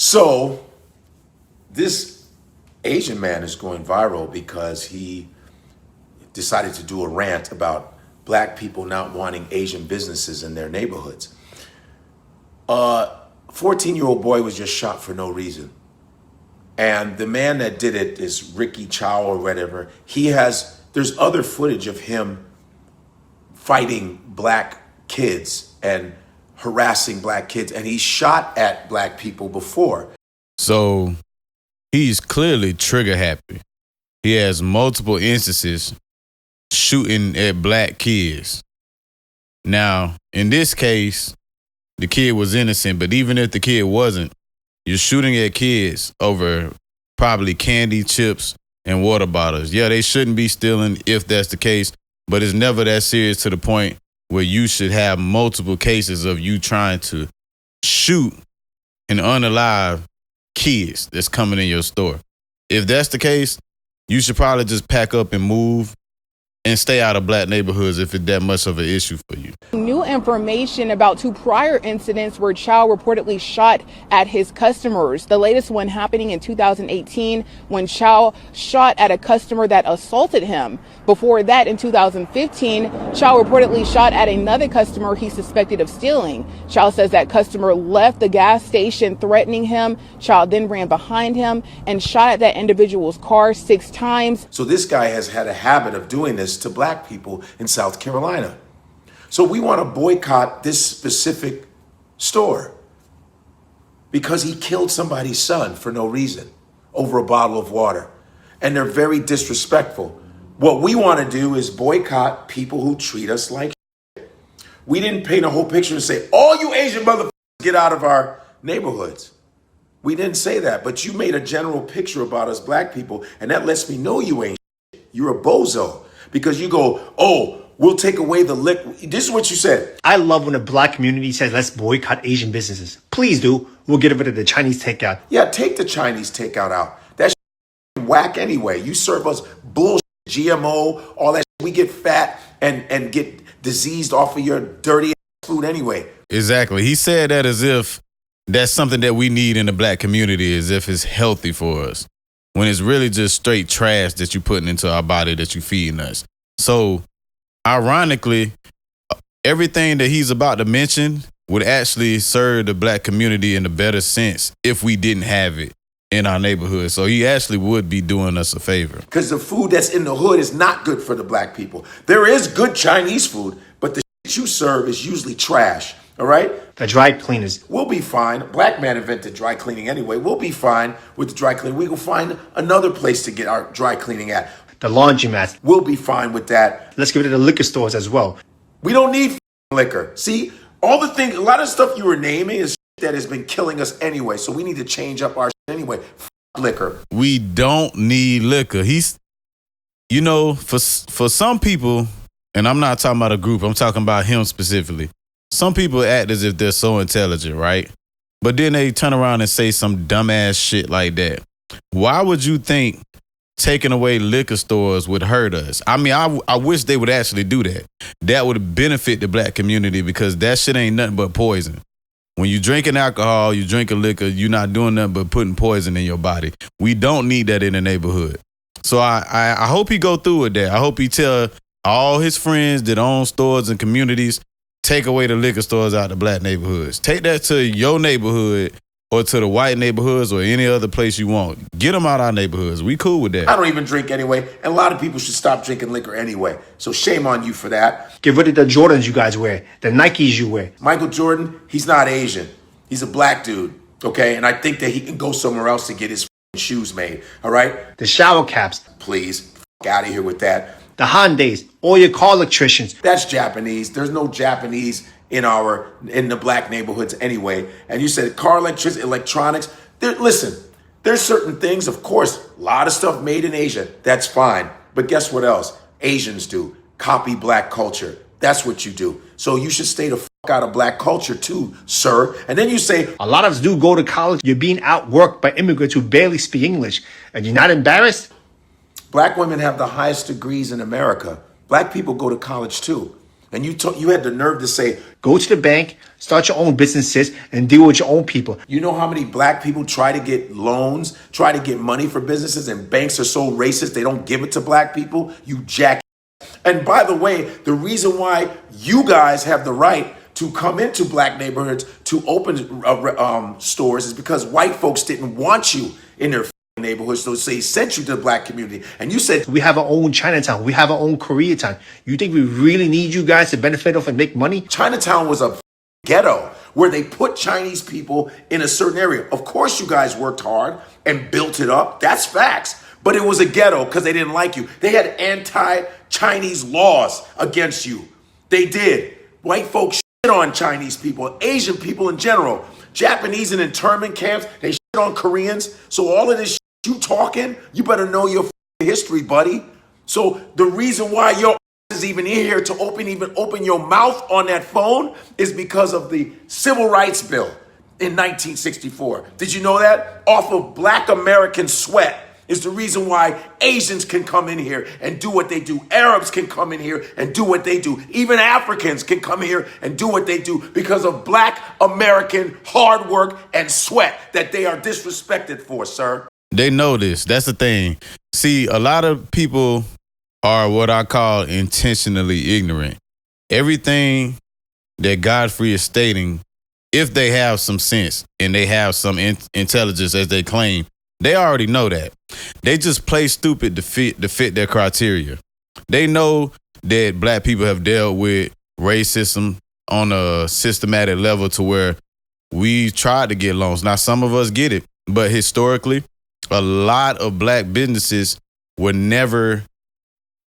So this Asian man is going viral because he decided to do a rant about black people not wanting Asian businesses in their neighborhoods. A 14-year-old boy was just shot for no reason. And the man that did it is Ricky Chow or whatever. There's other footage of him fighting black kids and harassing black kids. And he shot at black people before. So he's clearly trigger happy. He has multiple instances shooting at black kids. Now, in this case, the kid was innocent, but even if the kid wasn't, you're shooting at kids over probably candy, chips, and water bottles. Yeah, they shouldn't be stealing if that's the case, but it's never that serious to the point where you should have multiple cases of you trying to shoot and unalive kids that's coming in your store. If that's the case, you should probably just pack up and move and stay out of black neighborhoods if it's that much of an issue for you. New information about two prior incidents where Chow reportedly shot at his customers. The latest one happening in 2018 when Chow shot at a customer that assaulted him. Before that, in 2015, Chow reportedly shot at another customer he suspected of stealing. Chow says that customer left the gas station threatening him. Chow then ran behind him and shot at that individual's car 6 times. So this guy has had a habit of doing this to black people in South Carolina. So we want to boycott this specific store because he killed somebody's son for no reason over a bottle of water. And they're very disrespectful. What we want to do is boycott people who treat us like shit. We didn't paint a whole picture and say, all you Asian motherfuckers get out of our neighborhoods. We didn't say that, but you made a general picture about us black people, and that lets me know you ain't shit. You're a bozo. Because you go, oh, we'll take away the liquor. This is what you said. I love when the black community says, let's boycott Asian businesses. Please do. We'll get rid of the Chinese takeout. Yeah, take the Chinese takeout out. That shit whack anyway. You serve us bullshit, GMO, all that shit. We get fat and get diseased off of your dirty food anyway. Exactly. He said that as if that's something that we need in the black community, as if it's healthy for us, when it's really just straight trash that you're putting into our body that you're feeding us. So, ironically, everything that he's about to mention would actually serve the black community in a better sense if we didn't have it in our neighborhood. So he actually would be doing us a favor. Because the food that's in the hood is not good for the black people. There is good Chinese food, but the shit you serve is usually trash. All right? The dry cleaners. We'll be fine. Black man invented dry cleaning anyway. We'll be fine with the dry cleaning. We will find another place to get our dry cleaning at. The laundromats. We'll be fine with that. Let's give it to the liquor stores as well. We don't need liquor. See, all the things, a lot of stuff you were naming is that has been killing us anyway. So we need to change up our anyway. Liquor. We don't need liquor. For some people, and I'm not talking about a group, I'm talking about him specifically. Some people act as if they're so intelligent, right? But then they turn around and say some dumbass shit like that. Why would you think taking away liquor stores would hurt us? I mean, I wish they would actually do that. That would benefit the black community because that shit ain't nothing but poison. When you drinking alcohol, you drinking liquor, you're not doing nothing but putting poison in your body. We don't need that in the neighborhood. So I hope he go through with that. I hope he tell all his friends that own stores and communities, take away the liquor stores out of the black neighborhoods. Take that to your neighborhood or to the white neighborhoods or any other place you want. Get them out of our neighborhoods. We cool with that. I don't even drink anyway, and a lot of people should stop drinking liquor anyway. So shame on you for that. Get rid of the Jordans you guys wear, the Nikes you wear. Michael Jordan, he's not Asian. He's a black dude, okay? And I think that he can go somewhere else to get his shoes made, all right? The shower caps. Please, out of here with that. The Hyundais, all your car electricians. That's Japanese. There's no Japanese in the black neighborhoods anyway. And you said car electronics. Listen, there's certain things, of course, a lot of stuff made in Asia. That's fine. But guess what else? Asians do. Copy black culture. That's what you do. So you should stay the fuck out of black culture too, sir. And then you say, a lot of us do go to college. You're being outworked by immigrants who barely speak English. And you're not embarrassed? Black women have the highest degrees in America. Black people go to college too. And you had the nerve to say, Go to the bank, start your own businesses, and deal with your own people. you know how many black people try to get loans, try to get money for businesses, and banks are so racist they don't give it to black people? You jack. And by the way, the reason why you guys have the right to come into black neighborhoods to open stores is because white folks didn't want you in their neighborhoods, so they sent you to the black community. And you said, We have our own Chinatown. We have our own Koreatown. You think we really need you guys to benefit off and make money? Chinatown was a ghetto where they put Chinese people in a certain area. Of course, you guys worked hard and built it up. That's facts. But it was a ghetto because they didn't like you. They had anti-Chinese laws against you. They did. White folks shit on Chinese people, Asian people in general. Japanese in internment camps, they shit on Koreans. So all of this shit you talking, you better know your history, buddy. So the reason why your is even in here to open your mouth on that phone is because of the Civil Rights Bill in 1964. Did you know that? Off of black American sweat is the reason why Asians can come in here and do what they do. Arabs can come in here and do what they do. Even Africans can come here and do what they do because of black American hard work and sweat that they are disrespected for, sir. They know this. That's the thing. See, a lot of people are what I call intentionally ignorant. Everything that Godfrey is stating, if they have some sense and they have some intelligence as they claim, they already know that. They just play stupid to fit their criteria. They know that black people have dealt with racism on a systematic level to where we tried to get loans. Now, some of us get it, but historically, a lot of black businesses were never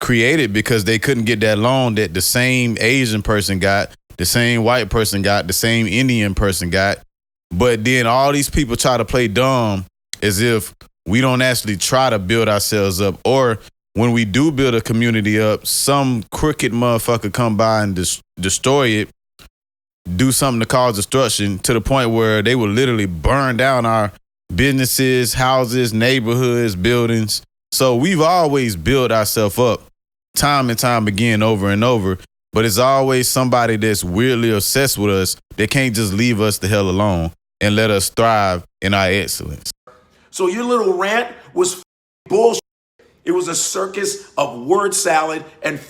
created because they couldn't get that loan that the same Asian person got, the same white person got, the same Indian person got. But then all these people try to play dumb as if we don't actually try to build ourselves up. Or when we do build a community up, some crooked motherfucker come by and destroy it, do something to cause destruction to the point where they will literally burn down our businesses, houses, neighborhoods, buildings. So we've always built ourselves up time and time again, over and over. But it's always somebody that's weirdly obsessed with us that can't just leave us the hell alone and let us thrive in our excellence. So your little rant was bullshit. It was a circus of word salad and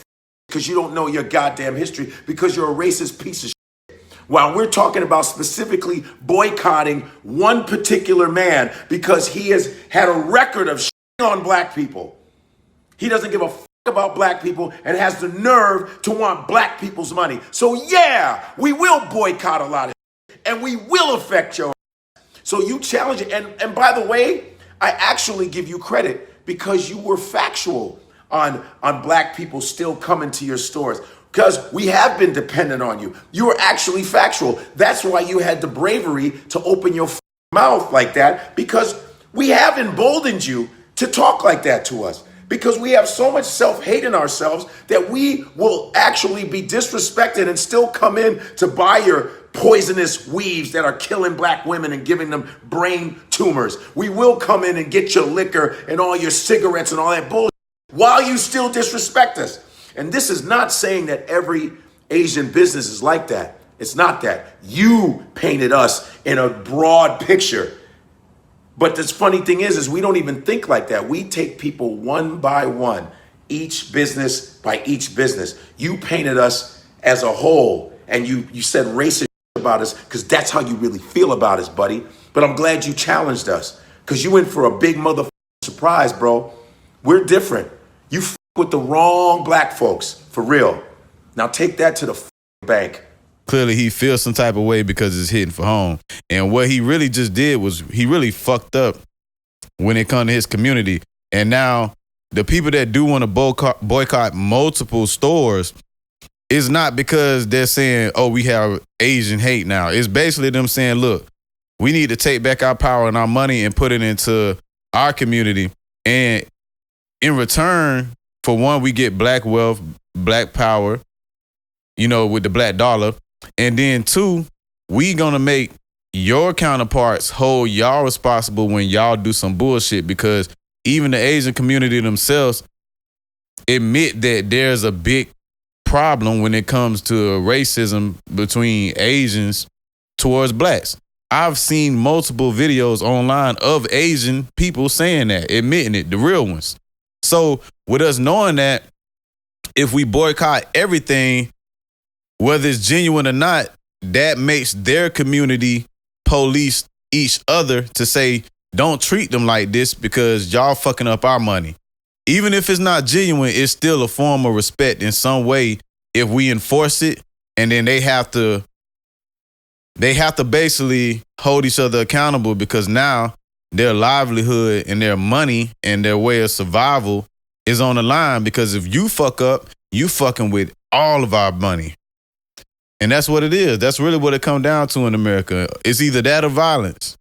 because you don't know your goddamn history because you're a racist piece of shit. While we're talking about specifically boycotting one particular man because he has had a record of shit on black people. He doesn't give a fuck about black people and has the nerve to want black people's money. So yeah, we will boycott a lot of shit and we will affect your ass. So you challenge it. And by the way, I actually give you credit because you were factual on black people still coming to your stores. Because we have been dependent on you. You were actually factual. That's why you had the bravery to open your mouth like that, because we have emboldened you to talk like that to us. Because we have so much self-hate in ourselves that we will actually be disrespected and still come in to buy your poisonous weaves that are killing black women and giving them brain tumors. We will come in and get your liquor and all your cigarettes and all that bullshit while you still disrespect us. And this is not saying that every Asian business is like that. It's not that. You painted us in a broad picture. But the funny thing is we don't even think like that. We take people one by one, each business by each business. You painted us as a whole, and you said racist about us because that's how you really feel about us, buddy. But I'm glad you challenged us because you went for a big motherfucking surprise, bro. We're different. You with the wrong black folks, for real. Now take that to the bank. Clearly he feels some type of way because it's hitting for home. And what he really just did was he really fucked up when it comes to his community. And now the people that do want to boycott multiple stores is not because they're saying, oh, we have Asian hate now. It's basically them saying, look, we need to take back our power and our money and put it into our community. And in return, for one, we get black wealth, black power, with the black dollar. And then two, we gonna make your counterparts hold y'all responsible when y'all do some bullshit, because even the Asian community themselves admit that there's a big problem when it comes to racism between Asians towards blacks. I've seen multiple videos online of Asian people saying that, admitting it, the real ones. So with us knowing that, if we boycott everything, whether it's genuine or not, that makes their community police each other to say, don't treat them like this because y'all fucking up our money. Even if it's not genuine, it's still a form of respect in some way if we enforce it, and then they have to basically hold each other accountable because now their livelihood and their money and their way of survival is on the line, because if you fuck up, you fucking with all of our money. And that's what it is. That's really what it comes down to in America. It's either that or violence.